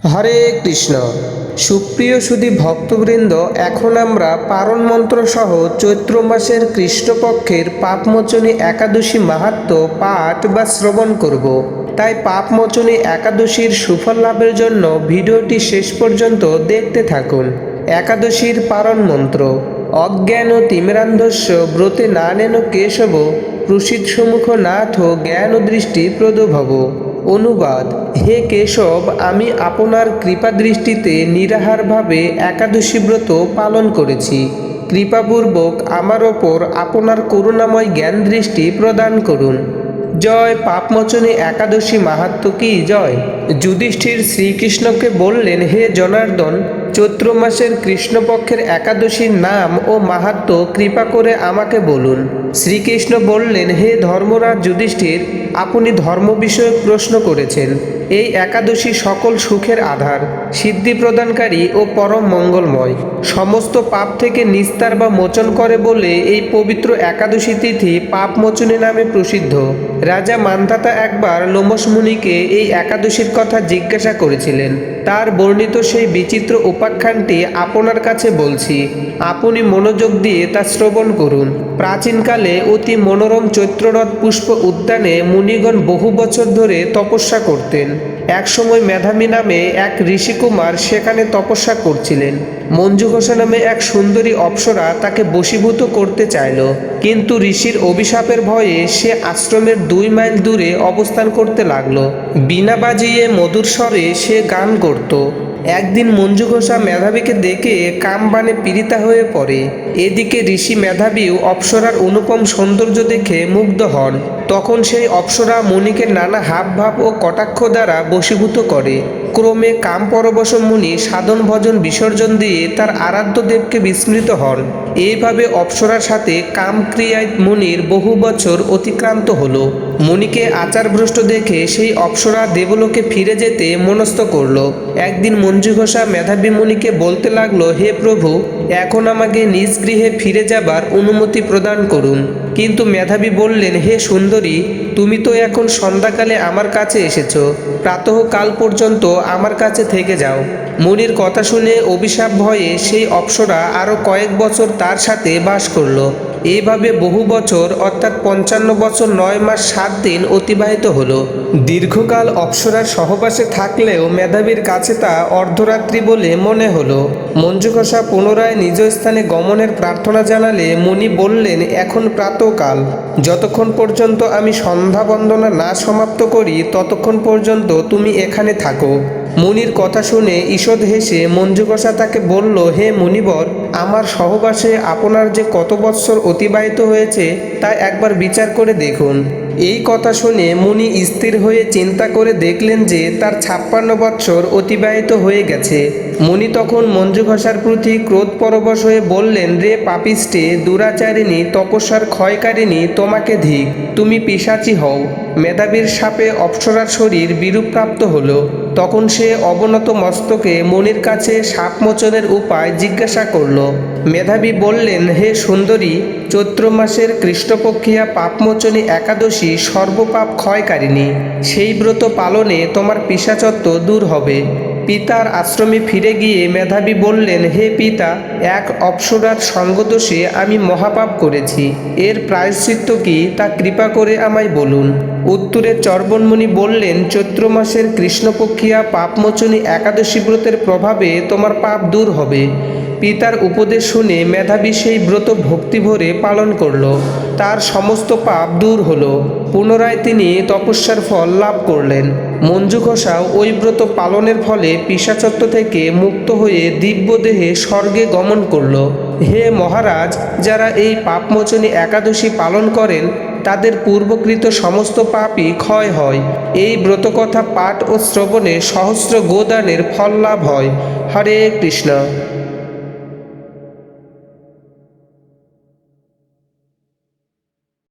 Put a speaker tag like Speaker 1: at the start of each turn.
Speaker 1: হরে কৃষ্ণ। সুপ্রিয় সুধী ভক্তবৃন্দ, এখন আমরা পারণ মন্ত্র সহ চৈত্র মাসের কৃষ্ণপক্ষের পাপমোচনী একাদশী মাহাত্ম্য পাঠ বা শ্রবণ করব। তাই পাপমোচনী একাদশীর সুফল লাভের জন্য ভিডিওটি শেষ পর্যন্ত দেখতে থাকুন। একাদশীর পারণ মন্ত্র। অজ্ঞান তিমিরান্ধস্য ব্রতে নানেন কেশব প্রসিদ্ধসমুখ নাথ জ্ঞান দৃষ্টি প্রদভব। অনুবাদ: হে কেশব, আমি আপনার কৃপাদৃষ্টিতে নিরাহারভাবে একাদশী ব্রত পালন করেছি। কৃপাপূর্বক আমার ওপর আপনার করুণাময় জ্ঞান দৃষ্টি প্রদান করুন। জয় পাপমোচনী একাদশী মাহাত্ম্য কি জয়। যুধিষ্ঠির শ্রীকৃষ্ণকে বললেন, হে জনার্দন, চৈত্র মাসের কৃষ্ণপক্ষের একাদশীর নাম ও মাহাত্ম্য কৃপা করে আমাকে বলুন। শ্রীকৃষ্ণ বললেন, হে ধর্মরাজ যুধিষ্ঠির, আপনি ধর্ম বিষয়ক প্রশ্ন করেছেন। এই একাদশী সকল সুখের আধার, সিদ্ধি প্রদানকারী ও পরম মঙ্গলময়, সমস্ত পাপ থেকে নিস্তার বা মোচন করে বলে এই পবিত্র একাদশী তিথি পাপমোচনী নামে প্রসিদ্ধ। রাজা মান্ধাতা একবার লোমশ মুনিকে এই একাদশীর কথা জিজ্ঞাসা করেছিলেন। তার বর্ণিত সেই বিচিত্র উপাখ্যানটি আপনার কাছে বলছি, আপনি মনোযোগ দিয়ে তা শ্রবণ করুন। প্রাচীনকালে অতি মনোরম চৈত্ররথ পুষ্প উদ্যানে মুনিগণ বহু বছর ধরে তপস্যা করতেন। একসময় মেধাবী নামে এক ঋষিকুমার সেখানে তপস্যা করছিলেন। মঞ্জু ঘোষা নামে এক সুন্দরী অপ্সরা তাকে বশীভূত করতে চাইল, কিন্তু ঋষির অভিশাপের ভয়ে সে আশ্রমের 2 মাইল দূরে অবস্থান করতে লাগলো। বীণা বাজিয়ে মধুর স্বরে সে গান করত। একদিন মঞ্জু ঘোষা মেধাবীকে দেখে কামবাণে পীড়িতা হয়ে পড়ে। এদিকে ঋষি মেধাবীও অপ্সরার অনুপম সৌন্দর্য দেখে মুগ্ধ হন। তখন সেই অপ্সরা মুনিকে নানা হাবভাব ও কটাক্ষ দ্বারা বশীভূত করে। ক্রমে কাম পরবশ মুনি সাধন ভজন বিসর্জন দিয়ে তার আরাধ্য দেবকে বিস্মৃত হন। এইভাবে অপ্সরার সাথে কামক্রিয়ায় মুনির বহু বছর অতিক্রান্ত হলো। মুনিকে আচারভ্রষ্ট দেখে সেই অপ্সরা দেবলোকে ফিরে যেতে মনস্থ করল। একদিন মঞ্জু ঘোষা মেধাবী মুনিকে বলতে লাগলো, হে প্রভু, এখন আমাকে নিজ গৃহে ফিরে যাবার অনুমতি প্রদান করুন। কিন্তু মেধাবী বললেন, হে সুন্দরী, তুমি তো এখন সন্ধ্যাকালে আমার কাছে এসেছো, প্রাতঃকাল পর্যন্ত আমার কাছে থেকে যাও। মুনির কথা শুনে অভিশাপ ভয়ে সেই অপ্সরা আরও কয়েক বছর তার সাথে বাস করল। এইভাবে বহু বছর অর্থাৎ 55 বছর 9 মাস 7 দিন অতিবাহিত হলো। দীর্ঘকাল অপ্সরার সহবাসে থাকলেও মেধাবীর কাছে তা অর্ধরাত্রি বলে মনে হলো। মঞ্জু ঘোষা পুনরায় নিজ স্থানে গমনের প্রার্থনা জানালে মুনি বললেন, এখন প্রাতঃকাল, যতক্ষণ পর্যন্ত আমি সন্ধ্যা বন্দনা না সমাপ্ত করি ততক্ষণ পর্যন্ত তুমি এখানে থাকো। মুনির কথা শুনে ঈষৎ হেসে মঞ্জু ঘোষা তাকে বলল, হে মুনিবর, আমার সহবাসে আপনার যে কত বৎসর অতিবাহিত হয়েছে তা একবার বিচার করে দেখুন। এই কথা শুনে মুনি স্থির হয়ে চিন্তা করে দেখলেন যে তার 56 বৎসর অতিবাহিত হয়ে গেছে। মুনি তখন মঞ্জু ঘোষার প্রতি ক্রোধ পরবশ হয়ে বললেন, রে পাপিষ্ঠে, দুরাচারিণী, তপস্যার ক্ষয়কারিণী, তোমাকে ধিক, তুমি পিশাচী হও। মেধাবীর শাপে অপ্সরার শরীর বিরূপপ্রাপ্ত হলো। তখন সে অবনত মস্তকে মুনির কাছে শাপমোচনের উপায় জিজ্ঞাসা করল। মেধাবী বললেন, হে সুন্দরী, চৈত্র মাসের কৃষ্ণপক্ষিয়া পাপমোচনী একাদশী সর্বপাপ ক্ষয়কারিণী। সেই ব্রত পালনে তোমার পিশাচত্ব দূর হবে। পিতার আশ্রমে ফিরে গিয়ে মেধাবী বললেন, হে পিতা, এক অপ্সরার সঙ্গদোষে আমি মহাপাপ করেছি। এর প্রায়শ্চিত্ত কি তা কৃপা করে আমায় বলুন। উত্তরে চর্বণমুনি বললেন, চৈত্র মাসের কৃষ্ণপক্ষিয়া পাপমোচনী একাদশী ব্রতের প্রভাবে তোমার পাপ দূর হবে। পিতার উপদেশ শুনে মেধাবী সেই ব্রত ভক্তি ভরে পালন করল। তার সমস্ত পাপ দূর হলো। পুনরায় তিনি তপস্যার ফল লাভ করলেন। মঞ্জু ঘোষাও ওই ব্রত পালনের ফলে পিশাচত্ব থেকে মুক্ত হয়ে দিব্যদেহে স্বর্গে গমন করল। হে মহারাজ, যারা এই পাপমোচনী একাদশী পালন করেন তাদের পূর্বকৃত সমস্ত পাপই ক্ষয় হয়। এই ব্রতকথা পাঠ ও শ্রবণে সহস্র গোদানের ফল লাভ হয়। হরে কৃষ্ণ।